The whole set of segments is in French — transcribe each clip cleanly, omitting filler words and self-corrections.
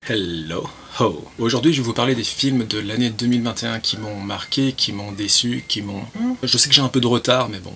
Hello ho! Aujourd'hui je vais vous parler des films de l'année 2021 qui m'ont marqué, qui m'ont déçu, qui m'ont... Je sais que j'ai un peu de retard mais bon...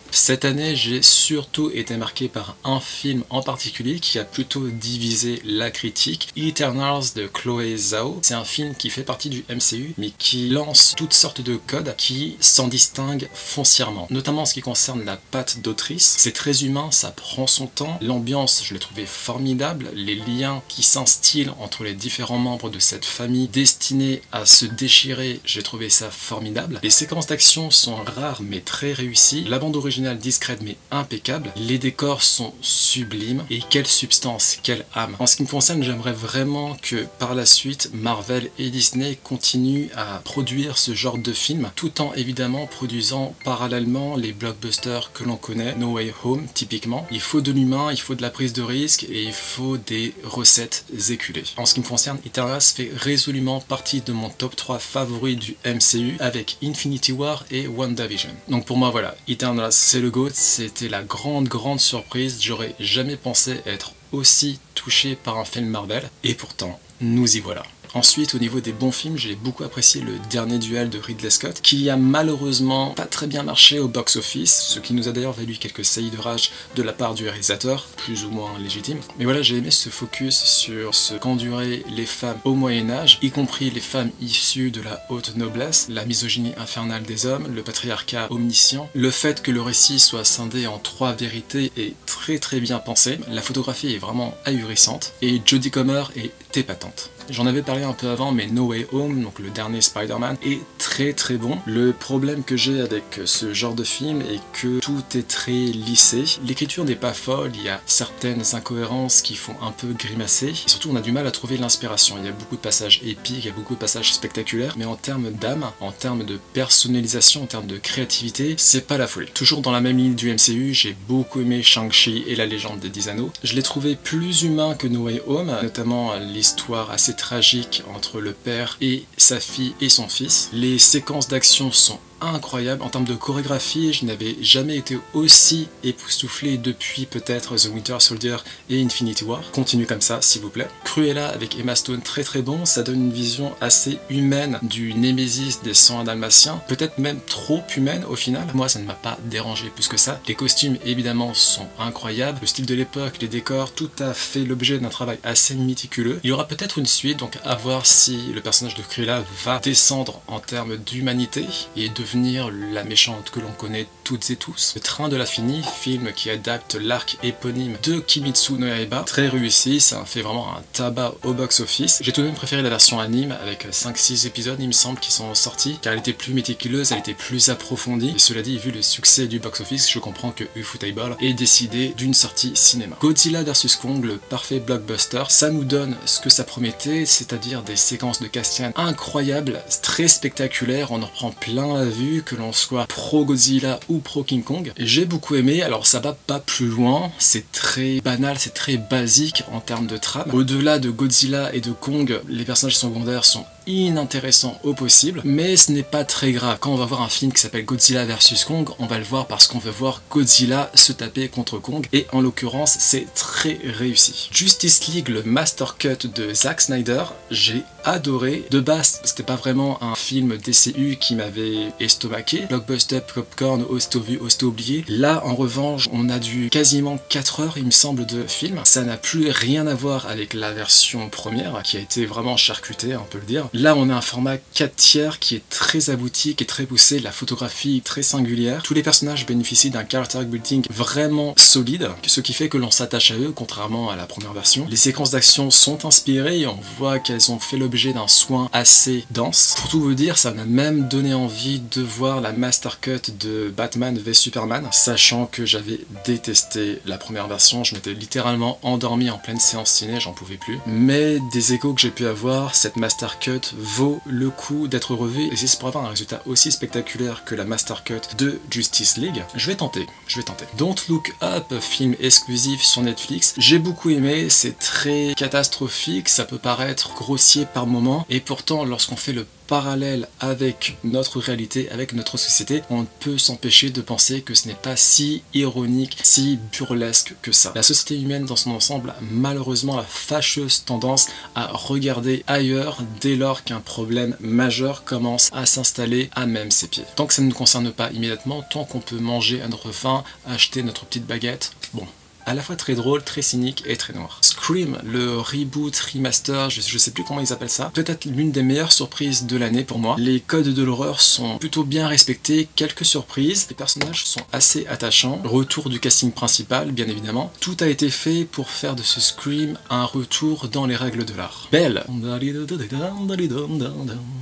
Cette année, j'ai surtout été marqué par un film en particulier qui a plutôt divisé la critique, Eternals de Chloé Zhao. C'est un film qui fait partie du MCU, mais qui lance toutes sortes de codes qui s'en distinguent foncièrement, notamment en ce qui concerne la patte d'autrice. C'est très humain, ça prend son temps, l'ambiance, je l'ai trouvé formidable, les liens qui s'instillent entre les différents membres de cette famille destinée à se déchirer, j'ai trouvé ça formidable. Les séquences d'action sont rares mais très réussies, la bande originale discrète mais impeccable, les décors sont sublimes et quelle substance, quelle âme. En ce qui me concerne, j'aimerais vraiment que par la suite Marvel et Disney continuent à produire ce genre de film tout en évidemment produisant parallèlement les blockbusters que l'on connaît, No Way Home typiquement. Il faut de l'humain, il faut de la prise de risque et il faut des recettes éculées. En ce qui me concerne, Eternals fait résolument partie de mon top 3 favoris du MCU avec Infinity War et WandaVision. Donc pour moi voilà, Eternals c'est le GOAT, c'était la grande surprise, j'aurais jamais pensé être aussi touché par un film Marvel, et pourtant, nous y voilà. Ensuite, au niveau des bons films, j'ai beaucoup apprécié le dernier duel de Ridley Scott, qui a malheureusement pas très bien marché au box-office, ce qui nous a d'ailleurs valu quelques saillies de rage de la part du réalisateur, plus ou moins légitime. Mais voilà, j'ai aimé ce focus sur ce qu'enduraient les femmes au Moyen-Âge, y compris les femmes issues de la haute noblesse, la misogynie infernale des hommes, le patriarcat omniscient, le fait que le récit soit scindé en 3 vérités est très bien pensé, la photographie est vraiment ahurissante, et Jodie Comer est épatante. J'en avais parlé un peu avant, mais No Way Home, donc le dernier Spider-Man, est très bon. Le problème que j'ai avec ce genre de film est que tout est très lissé. L'écriture n'est pas folle, il y a certaines incohérences qui font un peu grimacer. Et surtout, on a du mal à trouver l'inspiration. Il y a beaucoup de passages épiques, il y a beaucoup de passages spectaculaires, mais en termes d'âme, en termes de personnalisation, en termes de créativité, c'est pas la folie. Toujours dans la même ligne du MCU, j'ai beaucoup aimé Shang-Chi et la légende des 10 anneaux. Je l'ai trouvé plus humain que No Way Home, notamment l'histoire assez tragique entre le père et sa fille et son fils. Les séquences d'action sont incroyables. En termes de chorégraphie, je n'avais jamais été aussi époustouflé depuis peut-être The Winter Soldier et Infinity War. Continue comme ça, s'il vous plaît. Cruella avec Emma Stone, très bon. Ça donne une vision assez humaine du Némésis des 101 Dalmatiens. Peut-être même trop humaine au final. Moi, ça ne m'a pas dérangé plus que ça. Les costumes, évidemment, sont incroyables. Le style de l'époque, les décors, tout a fait l'objet d'un travail assez méticuleux. Il y aura peut-être une suite, donc à voir si le personnage de Cruella va descendre en termes d'humanité et devenir la méchante que l'on connaît toutes et tous. Le Train de l'Infini, film qui adapte l'arc éponyme de Kimetsu no Yaiba, très réussi, ça fait vraiment un tabac au box-office. J'ai tout de même préféré la version anime avec 5-6 épisodes, il me semble, qui sont sortis, car elle était plus méticuleuse, elle était plus approfondie, et cela dit, vu le succès du box-office, je comprends que Ufotable ait décidé d'une sortie cinéma. Godzilla vs Kong, le parfait blockbuster, ça nous donne ce que ça promettait, c'est-à-dire des séquences de casting incroyables, très spectaculaires, on en prend plein la vue, que l'on soit pro Godzilla ou pro King Kong. J'ai beaucoup aimé, alors ça va pas plus loin, c'est très banal, c'est très basique en termes de trame. Au-delà de Godzilla et de Kong, les personnages secondaires sont inintéressants au possible, mais ce n'est pas très grave. Quand on va voir un film qui s'appelle Godzilla vs Kong, on va le voir parce qu'on veut voir Godzilla se taper contre Kong, et en l'occurrence c'est très réussi. Justice League, le master cut de Zack Snyder, j'ai adoré. De base, c'était pas vraiment un film DCU qui m'avait estomaqué. Blockbuster, popcorn, hosto vu, hosto oublié. Là, en revanche, on a du quasiment 4 heures, il me semble, de film. Ça n'a plus rien à voir avec la version première, qui a été vraiment charcutée, on peut le dire. Là, on a un format 4/3 qui est très abouti, qui est très poussé, la photographie très singulière. Tous les personnages bénéficient d'un character building vraiment solide, ce qui fait que l'on s'attache à eux, contrairement à la première version. Les séquences d'action sont inspirées et on voit qu'elles ont fait l'objet d'un soin assez dense. Pour tout vous dire, ça m'a même donné envie de voir la master cut de Batman v Superman, sachant que j'avais détesté la première version, je m'étais littéralement endormi en pleine séance ciné, j'en pouvais plus. Mais des échos que j'ai pu avoir, cette master cut vaut le coup d'être revu, et si c'est pour avoir un résultat aussi spectaculaire que la master cut de Justice League, je vais tenter. Don't Look Up, film exclusif sur Netflix, j'ai beaucoup aimé, c'est très catastrophique, ça peut paraître grossier par moment, et pourtant lorsqu'on fait le parallèle avec notre réalité, avec notre société, on ne peut s'empêcher de penser que ce n'est pas si ironique, si burlesque que ça. La société humaine dans son ensemble a malheureusement la fâcheuse tendance à regarder ailleurs dès lors qu'un problème majeur commence à s'installer à même ses pieds. Tant que ça ne nous concerne pas immédiatement, tant qu'on peut manger à notre faim, acheter notre petite baguette, bon, à la fois très drôle, très cynique et très noir. Scream, le reboot, remaster, je sais plus comment ils appellent ça, peut-être l'une des meilleures surprises de l'année pour moi. Les codes de l'horreur sont plutôt bien respectés, quelques surprises, les personnages sont assez attachants, retour du casting principal bien évidemment. Tout a été fait pour faire de ce Scream un retour dans les règles de l'art. Belle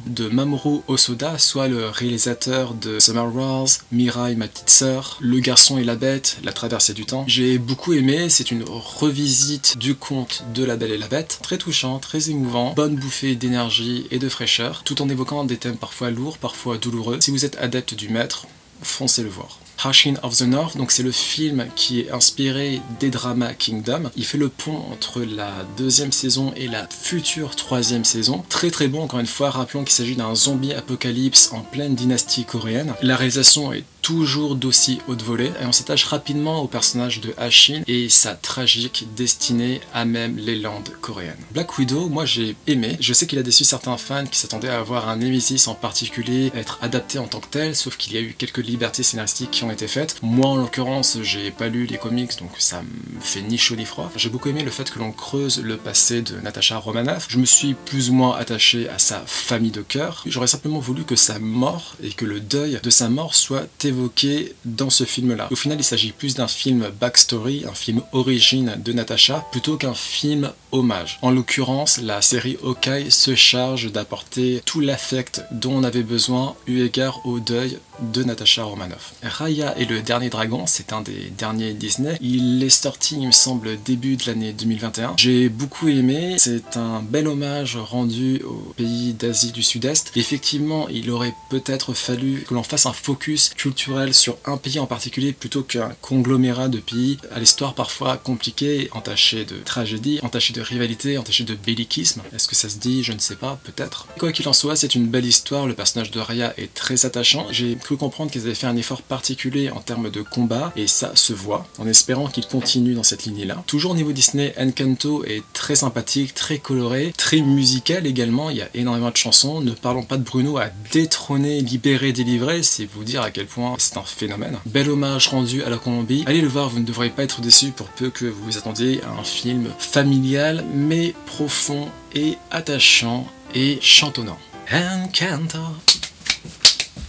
de Mamoru Hosoda, soit le réalisateur de Summer Wars, Mirai ma petite sœur, Le garçon et la bête, La traversée du temps. J'ai beaucoup aimé, c'est une revisite du conte de La Belle et la Bête, très touchant, très émouvant, bonne bouffée d'énergie et de fraîcheur, tout en évoquant des thèmes parfois lourds, parfois douloureux. Si vous êtes adepte du maître, foncez le voir. Harshin of the North, donc c'est le film qui est inspiré des dramas Kingdom. Il fait le pont entre la deuxième saison et la future troisième saison. Très très bon, encore une fois, rappelons qu'il s'agit d'un zombie apocalypse en pleine dynastie coréenne. La réalisation est toujours d'aussi haute volée et on s'attache rapidement au personnage de Harshin et sa tragique destinée à même les landes coréennes. Black Widow, moi j'ai aimé. Je sais qu'il a déçu certains fans qui s'attendaient à avoir un Nemesis en particulier être adapté en tant que tel, sauf qu'il y a eu quelques libertés scénaristiques qui ont été faites. Moi en l'occurrence, j'ai pas lu les comics, donc ça me fait ni chaud ni froid. J'ai beaucoup aimé le fait que l'on creuse le passé de Natasha Romanoff. Je me suis plus ou moins attaché à sa famille de cœur. J'aurais simplement voulu que sa mort et que le deuil de sa mort soit évoqué dans ce film-là. Au final, il s'agit plus d'un film backstory, un film origine de Natasha, plutôt qu'un film hommage. En l'occurrence, la série Hawkeye se charge d'apporter tout l'affect dont on avait besoin eu égard au deuil de Natasha Romanoff. Raya et le dernier dragon, c'est un des derniers Disney. Il est sorti, il me semble, début de l'année 2021. J'ai beaucoup aimé. C'est un bel hommage rendu aux pays d'Asie du Sud-Est. Effectivement, il aurait peut-être fallu que l'on fasse un focus culturel sur un pays en particulier plutôt qu'un conglomérat de pays à l'histoire parfois compliquée, entachée de tragédie, entachée de rivalité, entachée de belliquisme. Est-ce que ça se dit? Je ne sais pas, peut-être. Quoi qu'il en soit, c'est une belle histoire. Le personnage de Raya est très attachant. J'ai cru comprendre qu'ils avaient fait un effort particulier en termes de combat, et ça se voit, en espérant qu'ils continuent dans cette lignée-là. Toujours au niveau Disney, Encanto est très sympathique, très coloré, très musical également, il y a énormément de chansons. Ne parlons pas de Bruno à détrôner, libérer, délivrer, c'est vous dire à quel point c'est un phénomène. Bel hommage rendu à la Colombie. Allez le voir, vous ne devrez pas être déçus pour peu que vous vous attendiez à un film familial, mais profond et attachant et chantonnant. Encanto.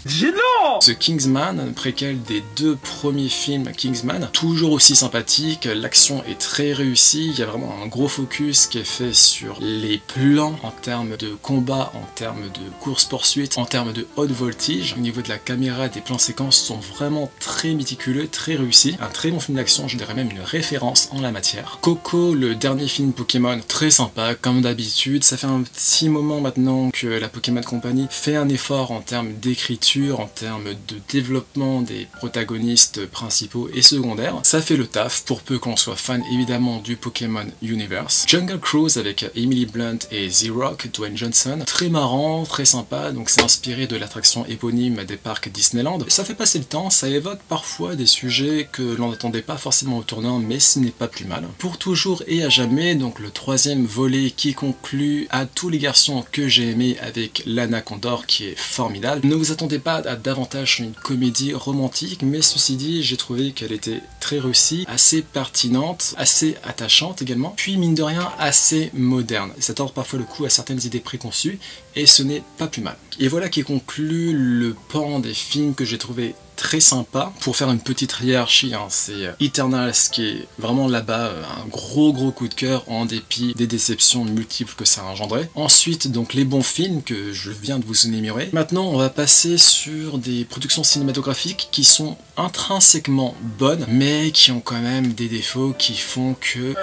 Gênant! Ce Kingsman, préquel des deux premiers films Kingsman, toujours aussi sympathique, l'action est très réussie, il y a vraiment un gros focus qui est fait sur les plans en termes de combat, en termes de course-poursuite, en termes de haute voltige. Au niveau de la caméra, des plans séquences sont vraiment très méticuleux, très réussis. Un très bon film d'action, je dirais même une référence en la matière. Coco, le dernier film Pokémon, très sympa, comme d'habitude. Ça fait un petit moment maintenant que la Pokémon Company fait un effort en termes d'écriture, en termes de développement des protagonistes principaux et secondaires. Ça fait le taf, pour peu qu'on soit fan évidemment du Pokémon Universe. Jungle Cruise avec Emily Blunt et Z-Rock, Dwayne Johnson, très marrant, très sympa, donc c'est inspiré de l'attraction éponyme des parcs Disneyland. Ça fait passer le temps, ça évoque parfois des sujets que l'on n'attendait pas forcément au tournant, mais ce n'est pas plus mal. Pour toujours et à jamais, donc le troisième volet qui conclut à tous les garçons que j'ai aimé avec Lana Condor qui est formidable. Ne vous attendez pas à davantage une comédie romantique, mais ceci dit, j'ai trouvé qu'elle était très réussie, assez pertinente, assez attachante également, puis mine de rien assez moderne. Ça tord parfois le coup à certaines idées préconçues, et ce n'est pas plus mal. Et voilà qui conclut le pan des films que j'ai trouvé très sympa. Pour faire une petite hiérarchie, hein, c'est Eternals qui est vraiment là-bas, un gros coup de cœur en dépit des déceptions multiples que ça a engendré. Ensuite, donc les bons films que je viens de vous énumérer. Maintenant, on va passer sur des productions cinématographiques qui sont intrinsèquement bonnes, mais qui ont quand même des défauts qui font que...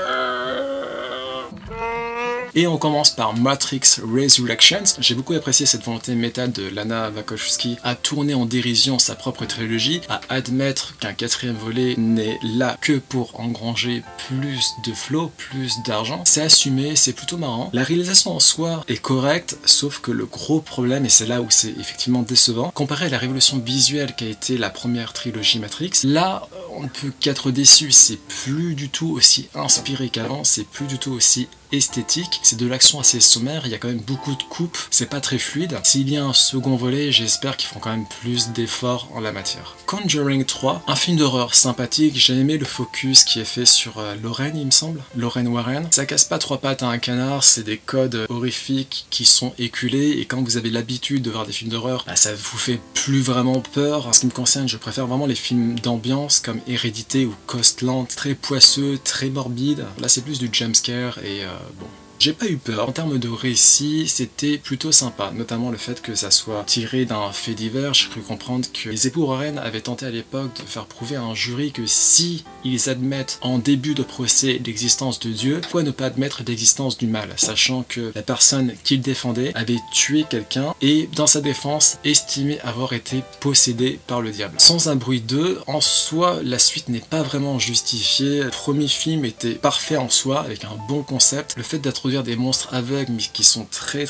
Et on commence par Matrix Resurrections. J'ai beaucoup apprécié cette volonté méta de Lana Wachowski à tourner en dérision sa propre trilogie, à admettre qu'un quatrième volet n'est là que pour engranger plus de flow, plus d'argent. C'est assumé, c'est plutôt marrant. La réalisation en soi est correcte, sauf que le gros problème, et c'est là où c'est effectivement décevant, comparé à la révolution visuelle qu'a été la première trilogie Matrix, là on ne peut qu'être déçu, c'est plus du tout aussi inspiré qu'avant, c'est plus du tout aussi esthétique, c'est de l'action assez sommaire, il y a quand même beaucoup de coupes, c'est pas très fluide. S'il y a un second volet, j'espère qu'ils feront quand même plus d'efforts en la matière. Conjuring 3, un film d'horreur sympathique, j'ai aimé le focus qui est fait sur Lorraine, il me semble, Lorraine Warren. Ça casse pas trois pattes à un canard, c'est des codes horrifiques qui sont éculés, et quand vous avez l'habitude de voir des films d'horreur, bah, ça vous fait plus vraiment peur. En ce qui me concerne, je préfère vraiment les films d'ambiance comme Hérédité ou Ghostland, très poisseux, très morbide. Là c'est plus du jumpscare et bon. J'ai pas eu peur. En termes de récit, c'était plutôt sympa, notamment le fait que ça soit tiré d'un fait divers. J'ai cru comprendre que les époux Warren avaient tenté à l'époque de faire prouver à un jury que si ils admettent en début de procès l'existence de Dieu, pourquoi ne pas admettre l'existence du mal, sachant que la personne qu'ils défendaient avait tué quelqu'un et, dans sa défense, estimé avoir été possédé par le diable. Sans un bruit 2, en soi, la suite n'est pas vraiment justifiée. Le premier film était parfait en soi, avec un bon concept. Le fait d'introduire des monstres aveugles mais qui sont très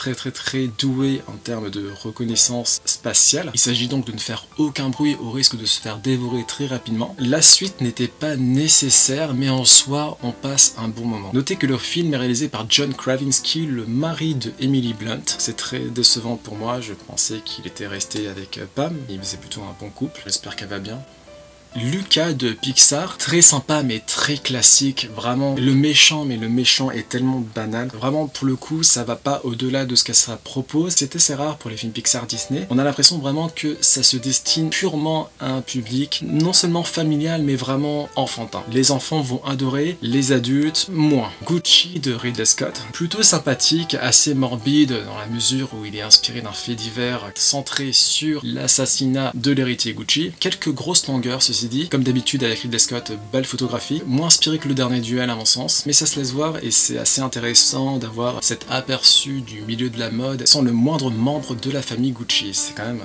doués en termes de reconnaissance spatiale. Il s'agit donc de ne faire aucun bruit au risque de se faire dévorer très rapidement. La suite n'était pas nécessaire, mais en soi on passe un bon moment. Notez que le film est réalisé par John Krasinski, le mari de Emily Blunt. C'est très décevant pour moi, je pensais qu'il était resté avec Pam, il faisait plutôt un bon couple, j'espère qu'elle va bien. Luca de Pixar, très sympa mais très classique, vraiment le méchant est tellement banal, vraiment pour le coup ça va pas au-delà de ce que ça propose, c'est assez rare pour les films Pixar Disney, on a l'impression vraiment que ça se destine purement à un public non seulement familial mais vraiment enfantin. Les enfants vont adorer, les adultes moins. Gucci de Ridley Scott, plutôt sympathique, assez morbide dans la mesure où il est inspiré d'un fait divers centré sur l'assassinat de l'héritier Gucci, quelques grosses longueurs ceci dit, comme d'habitude avec Ridley Scott, belle photographie, moins inspiré que le dernier duel à mon sens, mais ça se laisse voir et c'est assez intéressant d'avoir cet aperçu du milieu de la mode sans le moindre membre de la famille Gucci, c'est quand même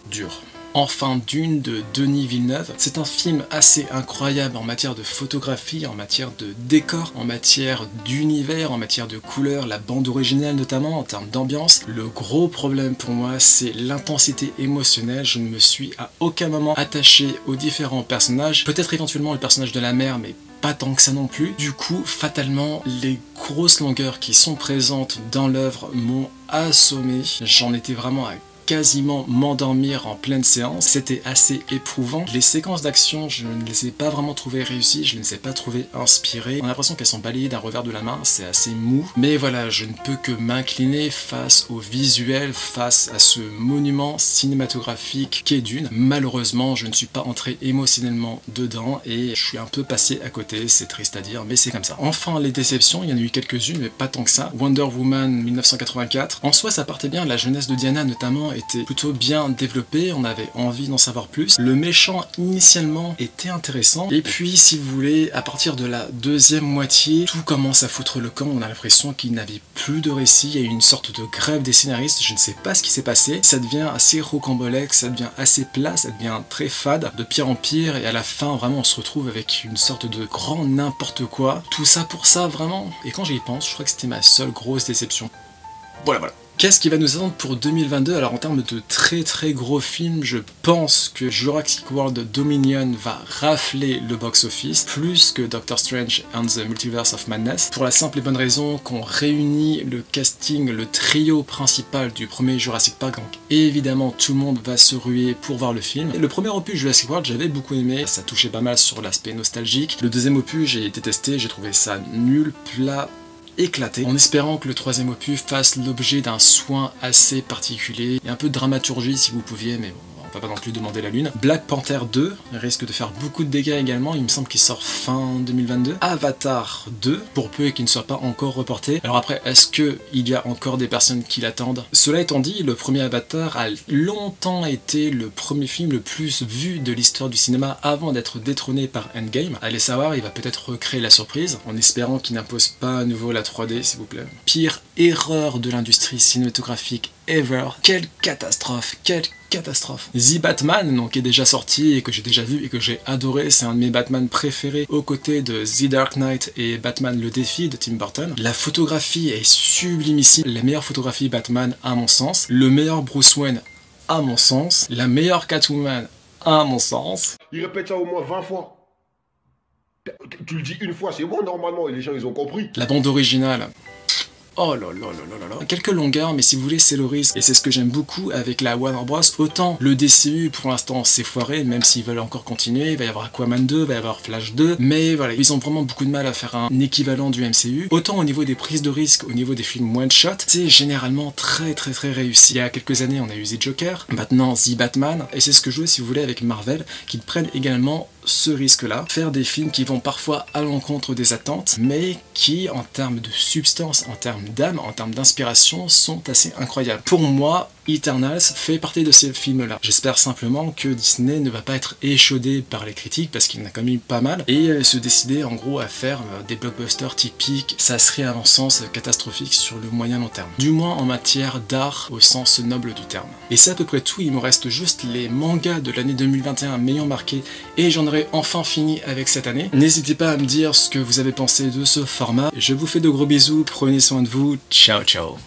dur. Enfin Dune de Denis Villeneuve, c'est un film assez incroyable en matière de photographie, en matière de décor, en matière d'univers, en matière de couleurs, la bande originale notamment, en termes d'ambiance. Le gros problème pour moi c'est l'intensité émotionnelle, je ne me suis à aucun moment attaché aux différents personnages, peut-être éventuellement le personnage de la mère mais pas tant que ça non plus. Du coup, fatalement, les grosses longueurs qui sont présentes dans l'œuvre m'ont assommé, j'en étais vraiment à quasiment m'endormir en pleine séance, c'était assez éprouvant. Les séquences d'action, je ne les ai pas vraiment trouvées réussies, je ne les ai pas trouvées inspirées. On a l'impression qu'elles sont balayées d'un revers de la main, c'est assez mou. Mais voilà, je ne peux que m'incliner face au visuel, face à ce monument cinématographique qu'est Dune. Malheureusement, je ne suis pas entré émotionnellement dedans et je suis un peu passé à côté, c'est triste à dire, mais c'est comme ça. Enfin, les déceptions, il y en a eu quelques-unes, mais pas tant que ça. Wonder Woman 1984, en soi ça partait bien, la jeunesse de Diana notamment était plutôt bien développé, on avait envie d'en savoir plus. Le méchant initialement était intéressant, et puis si vous voulez, à partir de la deuxième moitié, tout commence à foutre le camp, on a l'impression qu'il n'avait plus de récit, il y a eu une sorte de grève des scénaristes, je ne sais pas ce qui s'est passé, ça devient assez rocambolesque, ça devient assez plat, ça devient très fade, de pire en pire, et à la fin vraiment on se retrouve avec une sorte de grand n'importe quoi, tout ça pour ça vraiment, et quand j'y pense, je crois que c'était ma seule grosse déception. Voilà. Qu'est-ce qui va nous attendre pour 2022? Alors en termes de très gros films, je pense que Jurassic World Dominion va rafler le box-office, plus que Doctor Strange and the Multiverse of Madness, pour la simple et bonne raison qu'on réunit le casting, le trio principal du premier Jurassic Park, donc évidemment tout le monde va se ruer pour voir le film. Et le premier opus Jurassic World, j'avais beaucoup aimé, ça touchait pas mal sur l'aspect nostalgique. Le deuxième opus, j'ai détesté, j'ai trouvé ça nul, plat, éclaté, en espérant que le troisième opus fasse l'objet d'un soin assez particulier et un peu de dramaturgie si vous pouviez, mais bon, on va pas non plus demander la lune. Black Panther 2 risque de faire beaucoup de dégâts également, il me semble qu'il sort fin 2022. Avatar 2, pour peu qu'il ne soit pas encore reporté. Alors après, est-ce qu'il y a encore des personnes qui l'attendent? Cela étant dit, le premier Avatar a longtemps été le premier film le plus vu de l'histoire du cinéma avant d'être détrôné par Endgame. Allez savoir, il va peut-être recréer la surprise, en espérant qu'il n'impose pas à nouveau la 3D, s'il vous plaît. Pire erreur de l'industrie cinématographique ever. Quelle catastrophe, quelle catastrophe. The Batman, donc, est déjà sorti et que j'ai déjà vu et que j'ai adoré. C'est un de mes Batman préférés aux côtés de The Dark Knight et Batman le défi de Tim Burton. La photographie est sublimissime. La meilleure photographie Batman à mon sens. Le meilleur Bruce Wayne à mon sens. La meilleure Catwoman à mon sens. Il répète ça au moins 20 fois. Tu le dis une fois, c'est bon normalement, et les gens ils ont compris. La bande originale. Oh là là là là là. Quelques longueurs, mais si vous voulez, c'est le risque. Et c'est ce que j'aime beaucoup avec la Warner Bros. Autant le DCU, pour l'instant, c'est foiré, même s'ils veulent encore continuer. Il va y avoir Aquaman 2, il va y avoir Flash 2. Mais voilà, ils ont vraiment beaucoup de mal à faire un équivalent du MCU. Autant au niveau des prises de risque, au niveau des films one-shot, c'est généralement très réussi. Il y a quelques années, on a eu The Joker, maintenant The Batman. Et c'est ce que je veux, si vous voulez, avec Marvel, qu'ils prennent également ce risque-là, faire des films qui vont parfois à l'encontre des attentes, mais qui, en termes de substance, en termes d'âme, en termes d'inspiration, sont assez incroyables. Pour moi, Eternals fait partie de ces films-là. J'espère simplement que Disney ne va pas être échaudé par les critiques, parce qu'il en a quand même eu pas mal, et se décider en gros à faire des blockbusters typiques. Ça serait à mon sens catastrophique sur le moyen long terme. Du moins en matière d'art au sens noble du terme. Et c'est à peu près tout, il me reste juste les mangas de l'année 2021 m'ayant marqué, et j'en aurai enfin fini avec cette année. N'hésitez pas à me dire ce que vous avez pensé de ce format. Je vous fais de gros bisous, prenez soin de vous, ciao ciao.